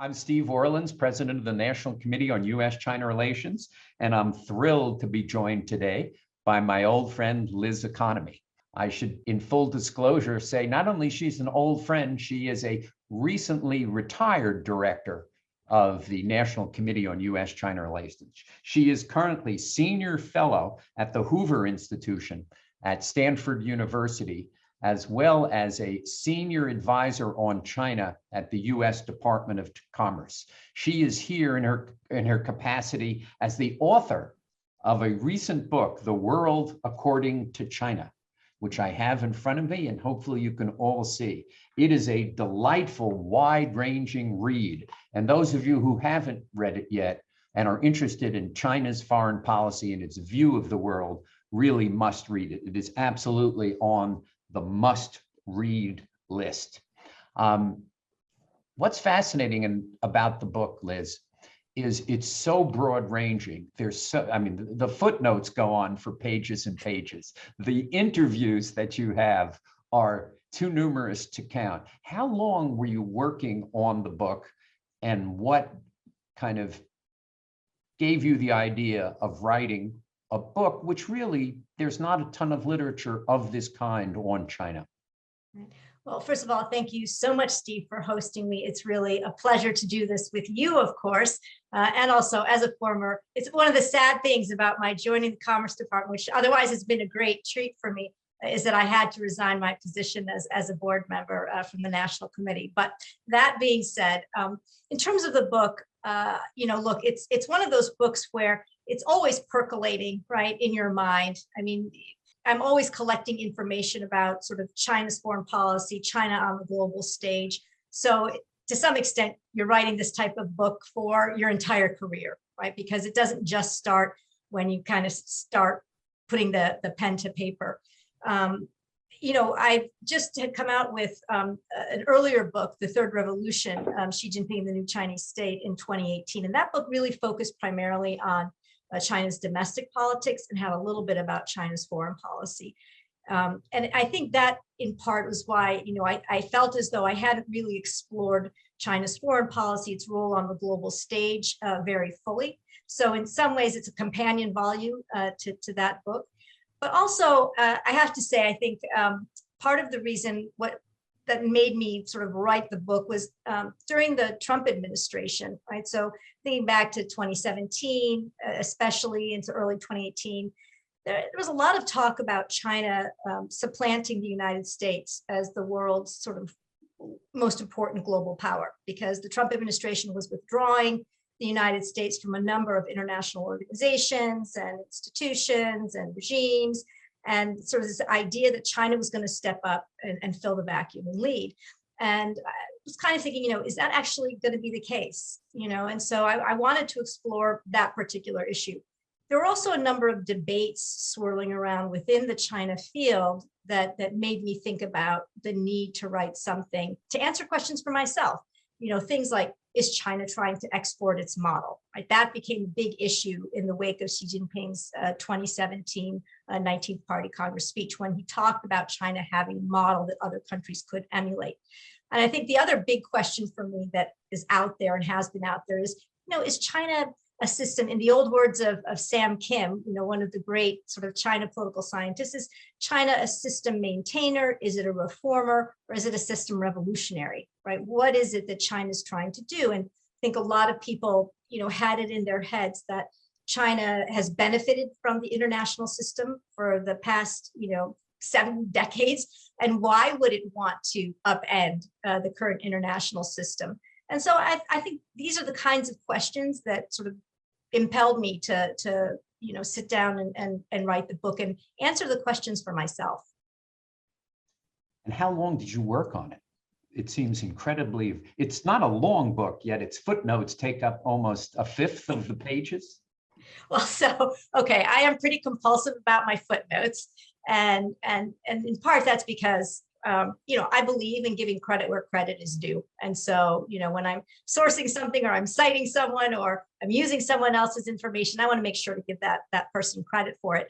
I'm Steve Orleans, president of the National Committee on U.S.-China Relations, and I'm thrilled to be joined today by my old friend, Liz Economy. I should, in full disclosure, say not only she's an old friend, she is a recently retired director of the National Committee on U.S.-China Relations. She is currently senior fellow at the Hoover Institution at Stanford University, as well as a senior advisor on China at the U.S. Department of Commerce. She is here in her capacity as the author of a recent book, The World According to China, which I have in front of me and hopefully you can all see. It is a delightful, wide-ranging read. And those of you who haven't read it yet and are interested in China's foreign policy and its view of the world really must read it. It is absolutely on the must-read list. What's fascinating about the book, Liz, is it's so broad-ranging. The footnotes go on for pages and pages. The interviews that you have are too numerous to count. How long were you working on the book, and what kind of gave you the idea of writing a book, which really, there's not a ton of literature of this kind on China? Well, first of all, thank you so much, Steve, for hosting me. It's really a pleasure to do this with you, of course, and also as a former, it's one of the sad things about my joining the Commerce Department, which otherwise has been a great treat for me, is that I had to resign my position as a board member from the National Committee. But that being said, in terms of the book, look, it's one of those books where it's always percolating, right, in your mind. I mean, I'm always collecting information about sort of China's foreign policy, China on the global stage. So to some extent, you're writing this type of book for your entire career, right? Because it doesn't just start when you kind of start putting the pen to paper. I just had come out with an earlier book, The Third Revolution, Xi Jinping, the New Chinese State, in 2018. And that book really focused primarily on China's domestic politics and had a little bit about China's foreign policy. And I think that in part was why, I felt as though I hadn't really explored China's foreign policy, its role on the global stage very fully. So in some ways, it's a companion volume to that book. But also, I have to say, I think part of the reason that made me sort of write the book was during the Trump administration, right? So thinking back to 2017, especially into early 2018, there was a lot of talk about China supplanting the United States as the world's sort of most important global power, because the Trump administration was withdrawing the United States from a number of international organizations and institutions and regimes, and sort of this idea that China was going to step up and fill the vacuum and lead. And I was kind of thinking, is that actually going to be the case? And so I wanted to explore that particular issue. There were also a number of debates swirling around within the China field that made me think about the need to write something to answer questions for myself. Things like, is China trying to export its model? Right? That became a big issue in the wake of Xi Jinping's 2017 19th Party Congress speech, when he talked about China having a model that other countries could emulate. And I think the other big question for me that is out there and has been out there is China a system, in the old words of Sam Kim, one of the great sort of China political scientists, is China a system maintainer? Is it a reformer? Or is it a system revolutionary, right? What is it that China's trying to do? And I think a lot of people, had it in their heads that China has benefited from the international system for the past, 7 decades. And why would it want to upend the current international system? And so I think these are the kinds of questions that sort of impelled me to sit down and write the book and answer the questions for myself. And how long did you work on it? It seems it's not a long book, yet its footnotes take up almost a fifth of the pages. Well, okay, I am pretty compulsive about my footnotes. And in part that's because I believe in giving credit where credit is due. And so, when I'm sourcing something or I'm citing someone or I'm using someone else's information, I want to make sure to give that person credit for it.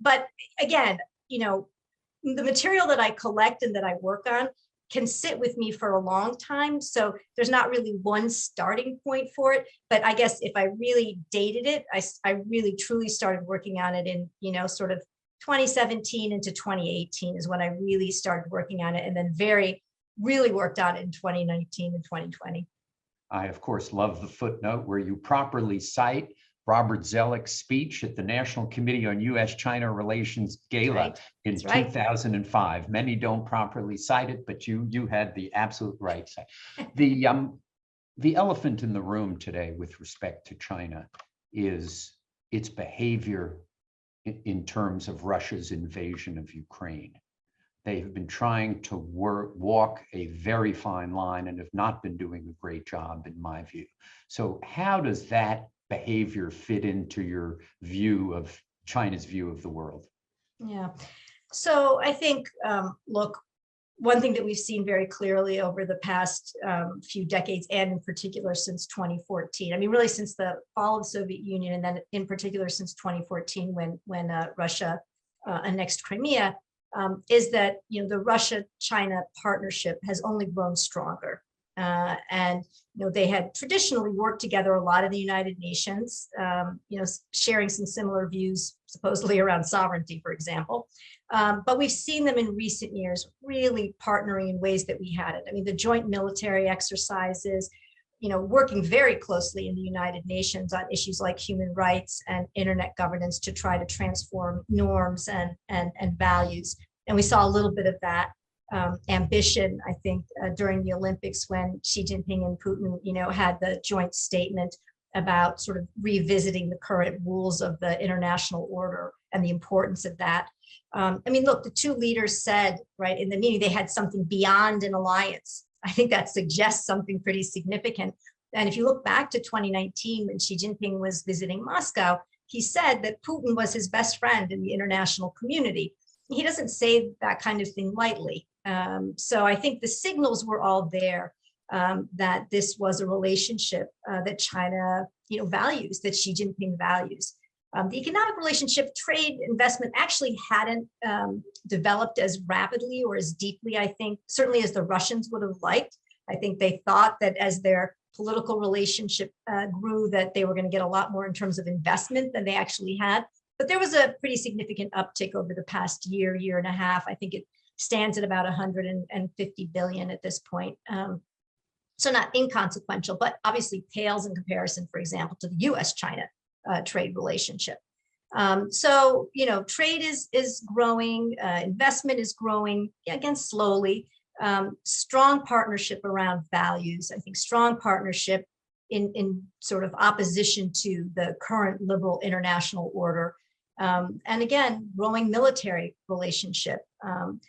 But again, the material that I collect and that I work on can sit with me for a long time. So there's not really one starting point for it. But I guess if I really dated it, I really truly started working on it in, sort of 2017 into 2018 is when I really started working on it, and then really worked on it in 2019 and 2020. I, of course, love the footnote where you properly cite Robert Zoellick's speech at the National Committee on U.S.-China Relations Gala in 2005. Many don't properly cite it, but you had the absolute right side. The elephant in the room today with respect to China is its behavior in terms of Russia's invasion of Ukraine. They have been trying to walk a very fine line and have not been doing a great job, in my view. So how does that behavior fit into your view of China's view of the world? Yeah. So I think, look, one thing that we've seen very clearly over the past few decades, and in particular since 2014, I mean, really since the fall of the Soviet Union, and then in particular since 2014, when Russia annexed Crimea, is that the Russia-China partnership has only grown stronger. And they had traditionally worked together a lot in the United Nations, sharing some similar views, supposedly around sovereignty, for example. But we've seen them in recent years really partnering in ways that we hadn't. I mean, the joint military exercises, working very closely in the United Nations on issues like human rights and internet governance to try to transform norms and values. And we saw a little bit of that ambition, I think, during the Olympics when Xi Jinping and Putin, had the joint statement about sort of revisiting the current rules of the international order and the importance of that. I mean, look, the two leaders said, right, in the meeting, they had something beyond an alliance. I think that suggests something pretty significant. And if you look back to 2019, when Xi Jinping was visiting Moscow, he said that Putin was his best friend in the international community. He doesn't say that kind of thing lightly. So I think the signals were all there that this was a relationship that China, values, that Xi Jinping values. The economic relationship, trade, investment actually hadn't developed as rapidly or as deeply, I think, certainly as the Russians would have liked. I think they thought that as their political relationship grew, that they were going to get a lot more in terms of investment than they actually had. But there was a pretty significant uptick over the past year and a half. I think it stands at about 150 billion at this point. So not inconsequential, but obviously pales in comparison, for example, to the US-China trade relationship. So, trade is growing, investment is growing, again, slowly. Strong partnership around values, I think strong partnership in sort of opposition to the current liberal international order. And again, growing military relationship. And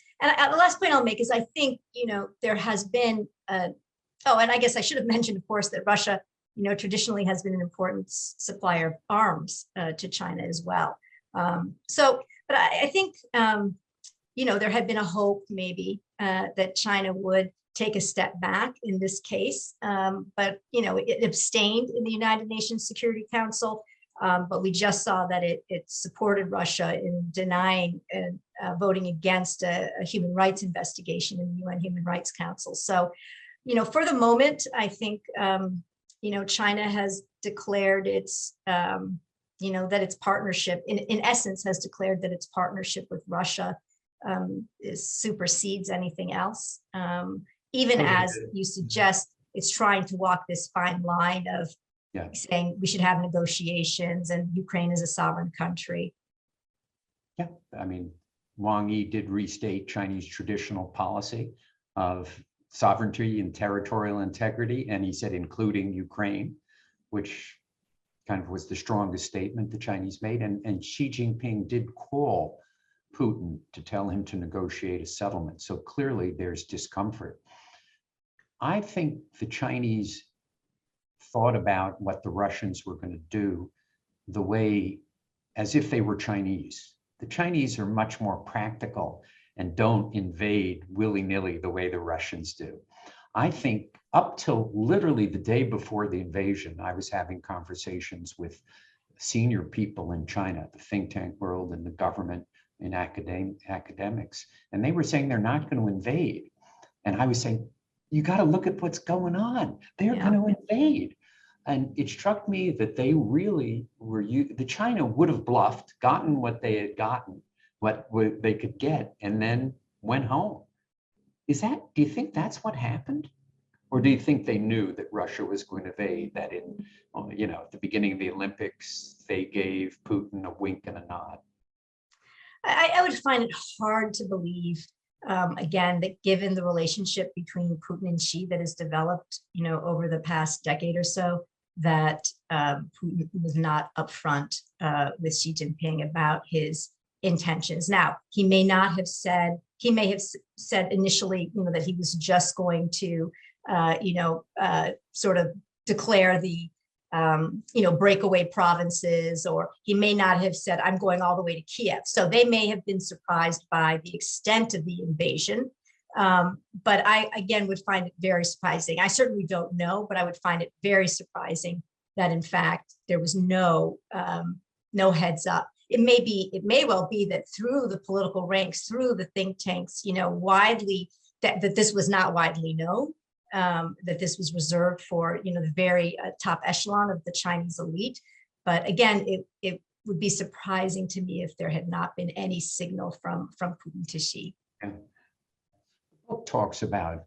the last point I'll make is I think, there has been, and I guess I should have mentioned, of course, that Russia, traditionally has been an important supplier of arms to China as well. But I think, there had been a hope maybe that China would take a step back in this case. But, it abstained in the United Nations Security Council. But we just saw that it supported Russia in denying and voting against a human rights investigation in the UN Human Rights Council. So, for the moment, I think, China has declared its, that its partnership, in essence, has declared that its partnership with Russia supersedes anything else. Even as you suggest, it's trying to walk this fine line of saying we should have negotiations and Ukraine is a sovereign country. Yeah, I mean, Wang Yi did restate Chinese traditional policy of sovereignty and territorial integrity, and he said including Ukraine, which kind of was the strongest statement the Chinese made. And Xi Jinping did call Putin to tell him to negotiate a settlement. So clearly there's discomfort. I think the Chinese thought about what the Russians were going to do the way, as if they were Chinese. The Chinese are much more practical and don't invade willy-nilly the way the Russians do. I think up till literally the day before the invasion, I was having conversations with senior people in China, the think tank world and the government and academics, and they were saying they're not going to invade. And I was saying, you got to look at what's going on. They're going to invade. And it struck me that they really were, the China would have bluffed, gotten what they had gotten, what they could get, and then went home. Do you think that's what happened? Or do you think they knew that Russia was going to invade, that at the beginning of the Olympics, they gave Putin a wink and a nod? I would find it hard to believe, again, that given the relationship between Putin and Xi that has developed, over the past decade or so, that Putin was not upfront with Xi Jinping about his intentions. Now, he may have said initially, that he was just going to, sort of declare the, breakaway provinces, or he may not have said, I'm going all the way to Kiev. So they may have been surprised by the extent of the invasion. But I, again, would find it very surprising. I certainly don't know, but I would find it very surprising that, in fact, there was no heads up. It may well be that through the political ranks, through the think tanks, widely, that this was not widely known, that this was reserved for, the very top echelon of the Chinese elite. But again, it would be surprising to me if there had not been any signal from Putin to Xi. Yeah. The book talks about,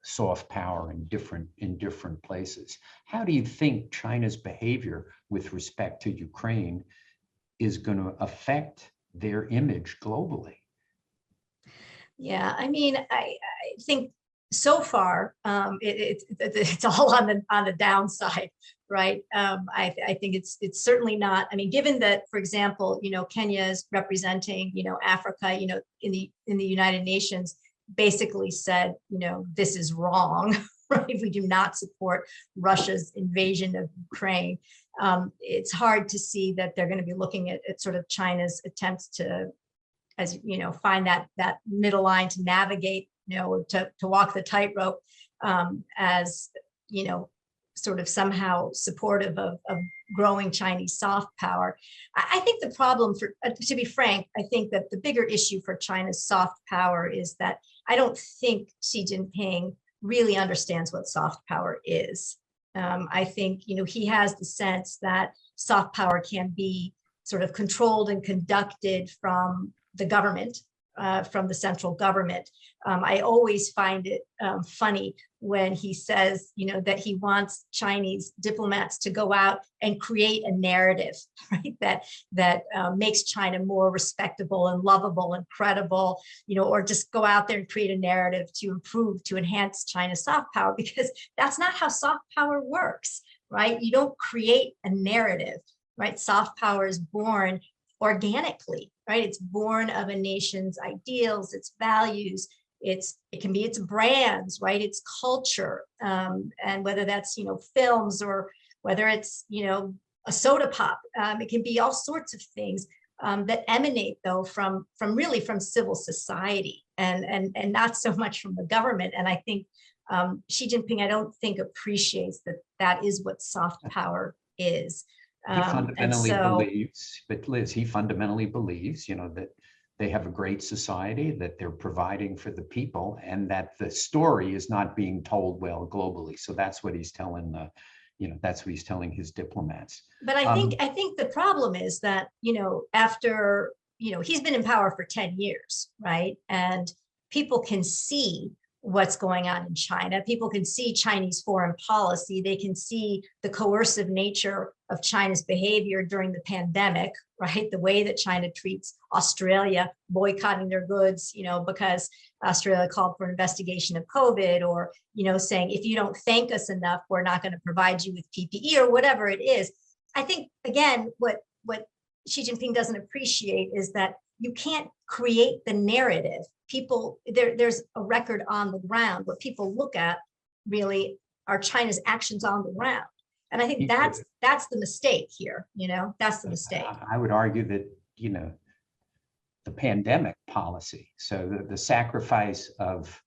soft power in different places. How do you think China's behavior with respect to Ukraine is going to affect their image globally? Yeah, I mean, I think so far it's all on the downside, right? I think it's certainly not. I mean, given that, for example, Kenya is representing, Africa, in the United Nations, basically said, this is wrong, right? We do not support Russia's invasion of Ukraine. It's hard to see that they're going to be looking at sort of China's attempts to, as find that middle line to navigate, to walk the tightrope, as sort of somehow supportive of growing Chinese soft power. I think the problem, to be frank, I think that the bigger issue for China's soft power is that I don't think Xi Jinping really understands what soft power is. I think, he has the sense that soft power can be sort of controlled and conducted from the government, from the central government. I always find it funny when he says, that he wants Chinese diplomats to go out and create a narrative, right? That makes China more respectable and lovable and credible, or just go out there and create a narrative to enhance China's soft power, because that's not how soft power works, right? You don't create a narrative, right? Soft power is born organically, right? It's born of a nation's ideals, its values, it can be its brands, right? Its culture, and whether that's films, or whether it's a soda pop, it can be all sorts of things that emanate though from civil society, and not so much from the government. And I think Xi Jinping, I don't think, appreciates that is what soft power is. He fundamentally believes, but Liz, he fundamentally believes, that they have a great society, that they're providing for the people, and that the story is not being told well globally. So that's what he's telling that's what he's telling his diplomats. But I think the problem is that, after, he's been in power for 10 years, right? And people can see what's going on in China. People can see Chinese foreign policy. They can see the coercive nature of China's behavior during the pandemic, right? The way that China treats Australia, boycotting their goods, because Australia called for an investigation of COVID, or, saying, if you don't thank us enough, we're not going to provide you with PPE, or whatever it is. I think, again, what Xi Jinping doesn't appreciate is that you can't create the narrative. People, there's a record on the ground. What people look at really are China's actions on the ground. And I think that's the mistake here, that's the mistake. I would argue that, the pandemic policy, so the sacrifice of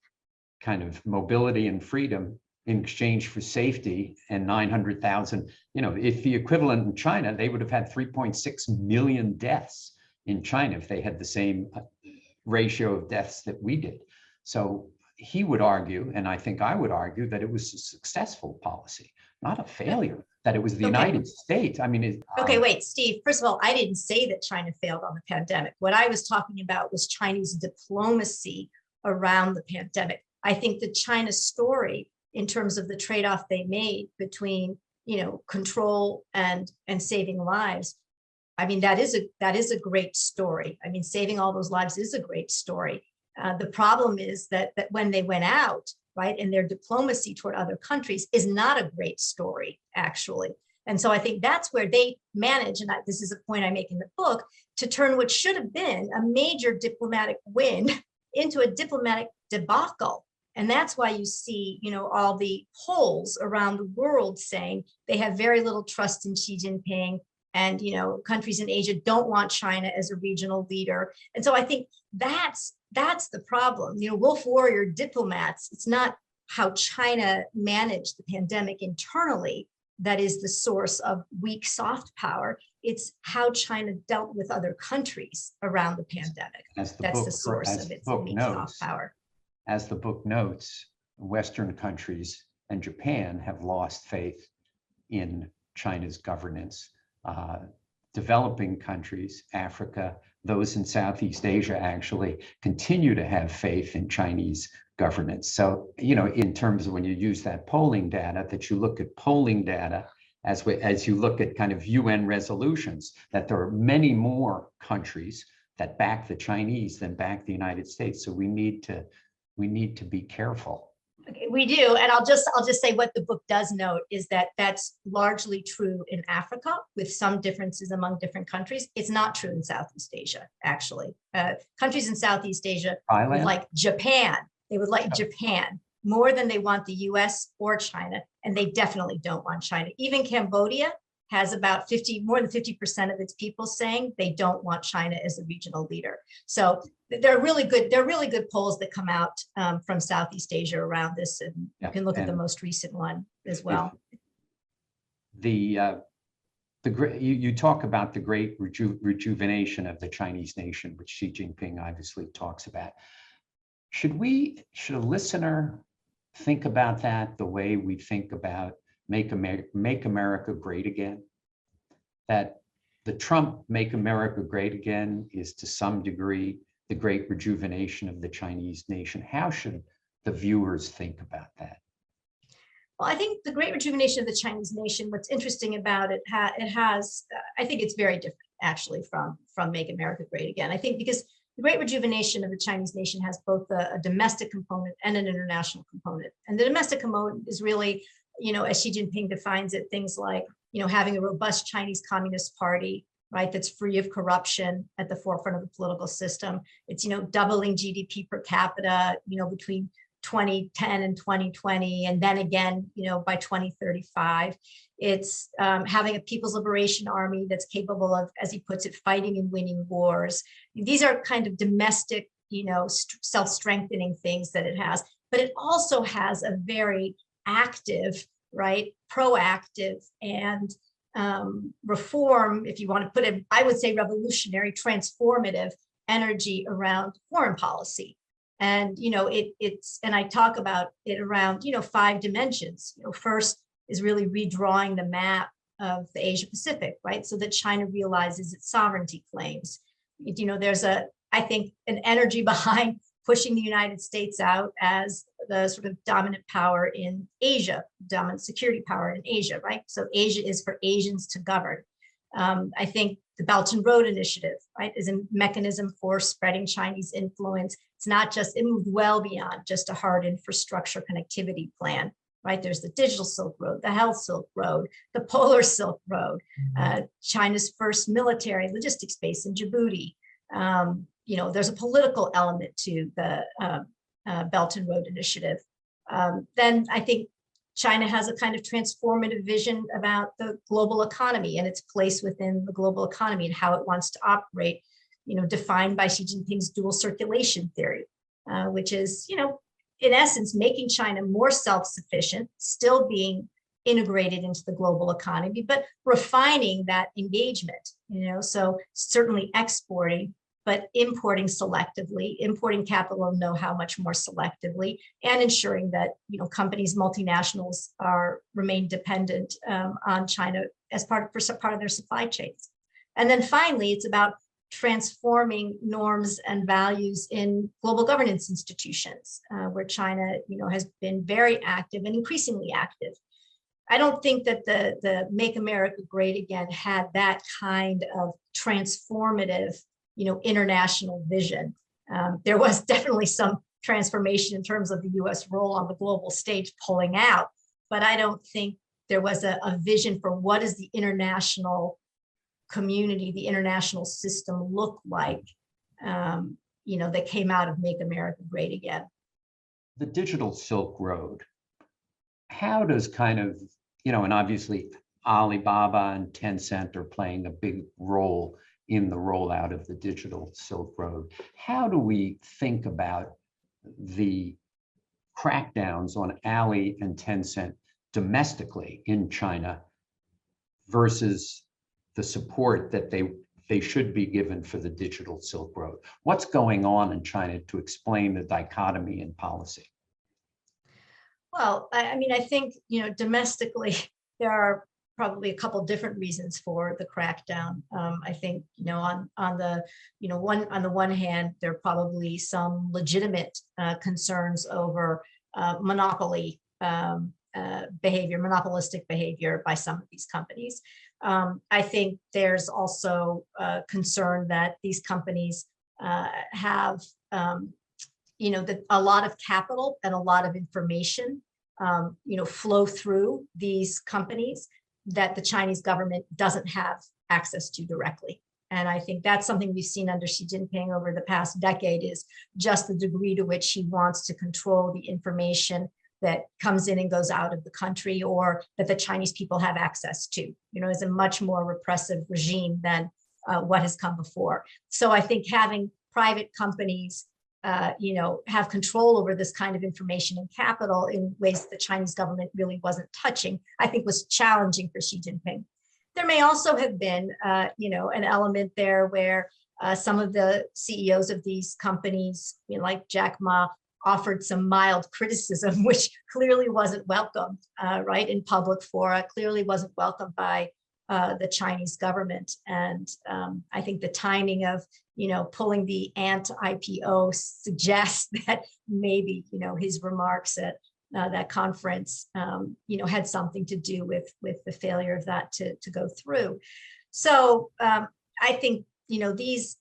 kind of mobility and freedom in exchange for safety, and 900,000, if the equivalent in China, they would have had 3.6 million deaths in China if they had the same ratio of deaths that we did. So he would argue, and I think I would argue, that it was a successful policy, not a failure, that it was the United States. I mean, okay, wait, Steve, first of all, I didn't say that China failed on the pandemic. What I was talking about was Chinese diplomacy around the pandemic. I think the China story, in terms of the trade-off they made between, control and saving lives, I mean, that is a great story. I mean, saving all those lives is a great story. The problem is that when they went out, right, and their diplomacy toward other countries is not a great story, actually. And so I think that's where they manage, and this is a point I make in the book, to turn what should have been a major diplomatic win into a diplomatic debacle. And that's why you see, all the polls around the world saying they have very little trust in Xi Jinping, and countries in Asia don't want China as a regional leader. And so I think that's the problem. Wolf warrior diplomats, it's not how China managed the pandemic internally that is the source of weak soft power. It's how China dealt with other countries around the pandemic. That's the source of its weak soft power. As the book notes, Western countries and Japan have lost faith in China's governance. Developing countries, Africa, those in Southeast Asia actually continue to have faith in Chinese governance. So, in terms of when you use that polling data, that you look at polling data as you look at kind of UN resolutions, that there are many more countries that back the Chinese than back the United States. So we need to be careful. Okay, we do, and I'll just say what the book does note is that that's largely true in Africa, with some differences among different countries. It's not true in Southeast Asia, actually. Countries in Southeast Asia would like Japan. They would like Japan more than they want the US or China, and they definitely don't want China. Even Cambodia has about more than 50% of its people saying they don't want China as a regional leader. So there are really good polls that come out from Southeast Asia around this, and you can look at the most recent one as well. You talk about the great rejuvenation of the Chinese nation, which Xi Jinping obviously talks about. Should a listener think about that the way we think about Make America Great Again? That the Trump Make America Great Again is to some degree the great rejuvenation of the Chinese nation. How should the viewers think about that? Well, I think the great rejuvenation of the Chinese nation, what's interesting about it, I think it's very different actually from Make America Great Again. I think because the great rejuvenation of the Chinese nation has both a domestic component and an international component. And the domestic component is really, as Xi Jinping defines it, things like, having a robust Chinese Communist Party, right, that's free of corruption at the forefront of the political system. It's, doubling GDP per capita, between 2010 and 2020, and then again, by 2035. It's having a People's Liberation Army that's capable of, as he puts it, fighting and winning wars. These are kind of domestic, self-strengthening things that it has, but it also has a very active, right, proactive and reform, if you want to put it, I would say revolutionary, transformative energy around foreign policy. And, and I talk about it around, 5 dimensions. First is really redrawing the map of the Asia Pacific, right? So that China realizes its sovereignty claims. There's I think, an energy behind pushing the United States out as the sort of dominant power in Asia, dominant security power in Asia, right? So Asia is for Asians to govern. I think the Belt and Road Initiative, right, is a mechanism for spreading Chinese influence. It's not just, it moved well beyond just a hard infrastructure connectivity plan, right? There's the Digital Silk Road, the Health Silk Road, the Polar Silk Road, China's first military logistics base in Djibouti. There's a political element to the Belt and Road Initiative. Then I think China has a kind of transformative vision about the global economy and its place within the global economy and how it wants to operate, defined by Xi Jinping's dual circulation theory, which is, in essence, making China more self-sufficient, still being integrated into the global economy, but refining that engagement, so certainly exporting, but importing selectively, importing capital and know-how much more selectively, and ensuring that companies, multinationals, remain dependent on China as part of their supply chains. And then finally, it's about transforming norms and values in global governance institutions, where China, has been very active and increasingly active. I don't think that the Make America Great Again had that kind of transformative, international vision. There was definitely some transformation in terms of the U.S. role on the global stage pulling out, but I don't think there was a vision for what is the international community, the international system look like, that came out of Make America Great Again. The digital Silk Road, how does and obviously Alibaba and Tencent are playing a big role in the rollout of the digital Silk Road. How do we think about the crackdowns on Ali and Tencent domestically in China versus the support that they should be given for the digital Silk Road? What's going on in China to explain the dichotomy in policy? Well, I think, domestically, there are probably a couple different reasons for the crackdown. I think, on the one hand, there are probably some legitimate concerns over monopolistic behavior by some of these companies. I think there's also concern that these companies have that a lot of capital and a lot of information, flow through these companies that the Chinese government doesn't have access to directly. And I think that's something we've seen under Xi Jinping over the past decade, is just the degree to which he wants to control the information that comes in and goes out of the country, or that the Chinese people have access to. Is a much more repressive regime than what has come before. So I think having private companies have control over this kind of information and capital in ways that the Chinese government really wasn't touching, I think was challenging for Xi Jinping. There may also have been, an element there where some of the CEOs of these companies, like Jack Ma, offered some mild criticism, which clearly wasn't welcomed, in public fora, clearly wasn't welcomed by the Chinese government. And I think the timing of, pulling the ant-IPO suggests that maybe, his remarks at that conference, had something to do with the failure of that to go through. So I think,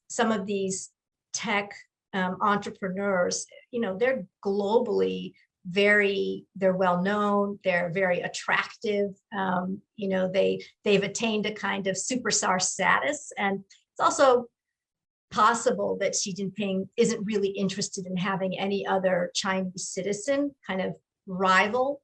some of these tech entrepreneurs, they're globally they're well known, they're very attractive, they've attained a kind of superstar status. And it's also possible that Xi Jinping isn't really interested in having any other Chinese citizen kind of rival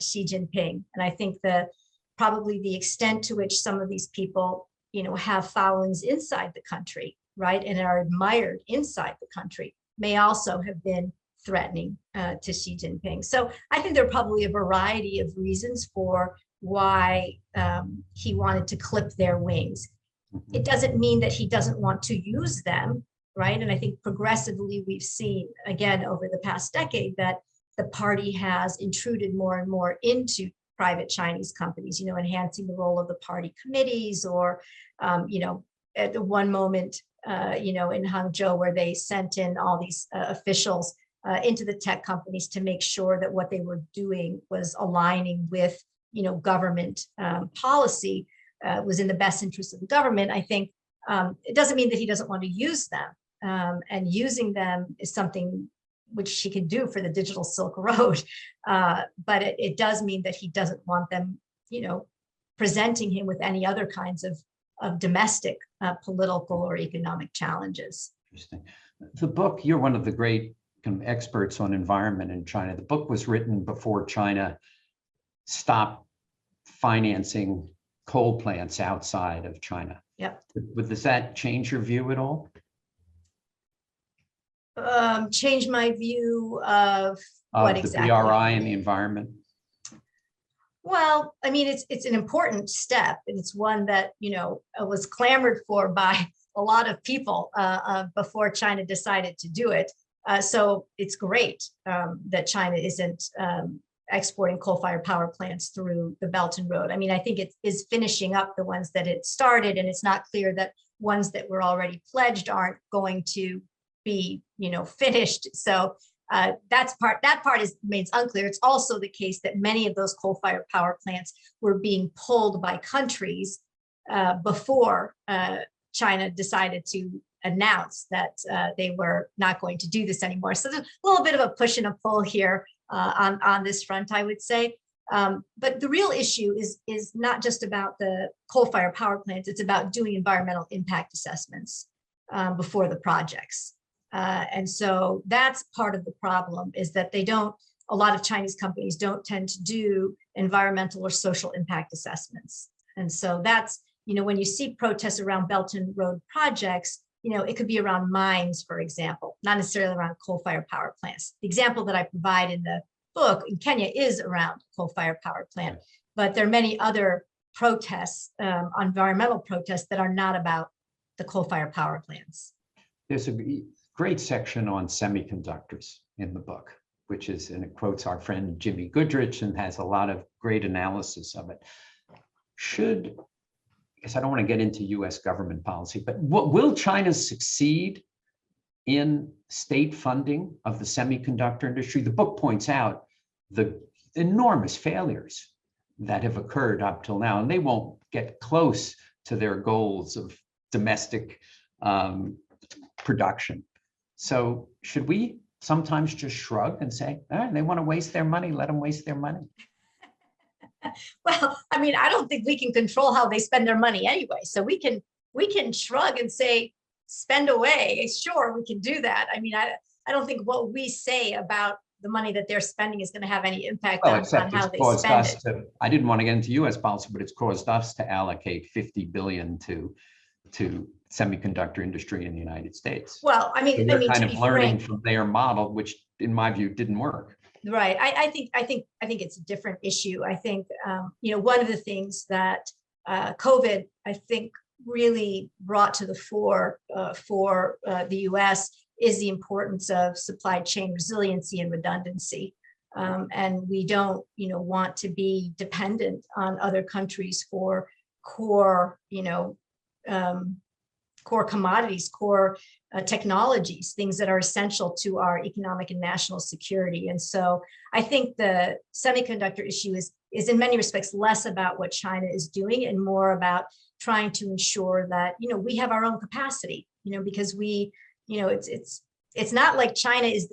Xi Jinping. And I think that probably the extent to which some of these people, have followings inside the country, and are admired inside the country, may also have been threatening to Xi Jinping. So I think there are probably a variety of reasons for why he wanted to clip their wings. It doesn't mean that he doesn't want to use them, And I think progressively we've seen, again, over the past decade, that the party has intruded more and more into private Chinese companies, enhancing the role of the party committees, or, at the one moment, in Hangzhou, where they sent in all these officials into the tech companies to make sure that what they were doing was aligning with, government policy, was in the best interest of the government. I think it doesn't mean that he doesn't want to use them, and using them is something which he can do for the digital Silk Road, but it does mean that he doesn't want them, presenting him with any other kinds of domestic political or economic challenges. Interesting. The book, you're one of the great experts on environment in China. The book was written before China stopped financing coal plants outside of China. Yep. Does that change your view at all? Change my view of what exactly? The BRI and the environment? Well, I mean, it's an important step, and it's one that, was clamored for by a lot of people before China decided to do it. So it's great that China isn't exporting coal-fired power plants through the Belt and Road. I mean, I think it is finishing up the ones that it started, and it's not clear that ones that were already pledged aren't going to be, finished. So that part remains unclear. It's also the case that many of those coal-fired power plants were being pulled by countries before China decided to announce that they were not going to do this anymore. So there's a little bit of a push and a pull here on this front, I would say. But the real issue is not just about the coal-fired power plants, it's about doing environmental impact assessments before the projects. And so that's part of the problem, is that a lot of Chinese companies don't tend to do environmental or social impact assessments. And so that's, when you see protests around Belt and Road projects, it could be around mines, for example, not necessarily around coal-fired power plants. The example that I provide in the book in Kenya is around coal-fired power plant, but there are many other protests, environmental protests, that are not about the coal-fired power plants. There's a great section on semiconductors in the book, which is, and it quotes our friend Jimmy Goodrich and has a lot of great analysis of it. Because I don't want to get into US government policy, but will China succeed in state funding of the semiconductor industry? The book points out the enormous failures that have occurred up till now, and they won't get close to their goals of domestic production. So should we sometimes just shrug and say, they want to waste their money, let them waste their money? Well, I mean, I don't think we can control how they spend their money anyway. So we can shrug and say, spend away. Sure, we can do that. I mean, I don't think what we say about the money that they're spending is going to have any impact on how they spend it. I didn't want to get into US policy, but it's caused us to allocate $50 billion to semiconductor industry in the United States. Well, I mean, they're kind of learning from their model, which in my view didn't work. Right. I think it's a different issue. I think, one of the things that COVID, I think, really brought to the fore for the US is the importance of supply chain resiliency and redundancy. And we don't, want to be dependent on other countries for core, core commodities, core technologies, things that are essential to our economic and national security. And so I think the semiconductor issue is in many respects less about what China is doing and more about trying to ensure that, we have our own capacity, because we, it's not like China is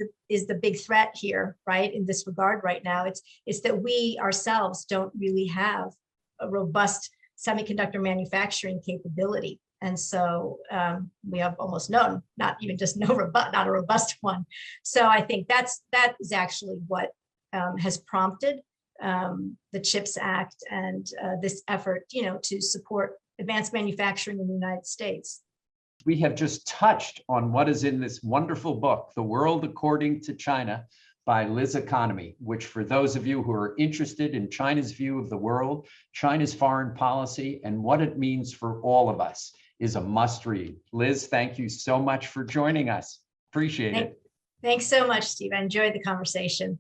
the big threat here, right? In this regard right now, it's that we ourselves don't really have a robust semiconductor manufacturing capability. And so we have almost none, not even just not a robust one. So I think that is actually what has prompted the CHIPS Act and this effort, to support advanced manufacturing in the United States. We have just touched on what is in this wonderful book, The World According to China, by Liz Economy, which, for those of you who are interested in China's view of the world, China's foreign policy, and what it means for all of us, is a must read. Liz, thank you so much for joining us. Appreciate it. Thanks so much, Steve. I enjoyed the conversation.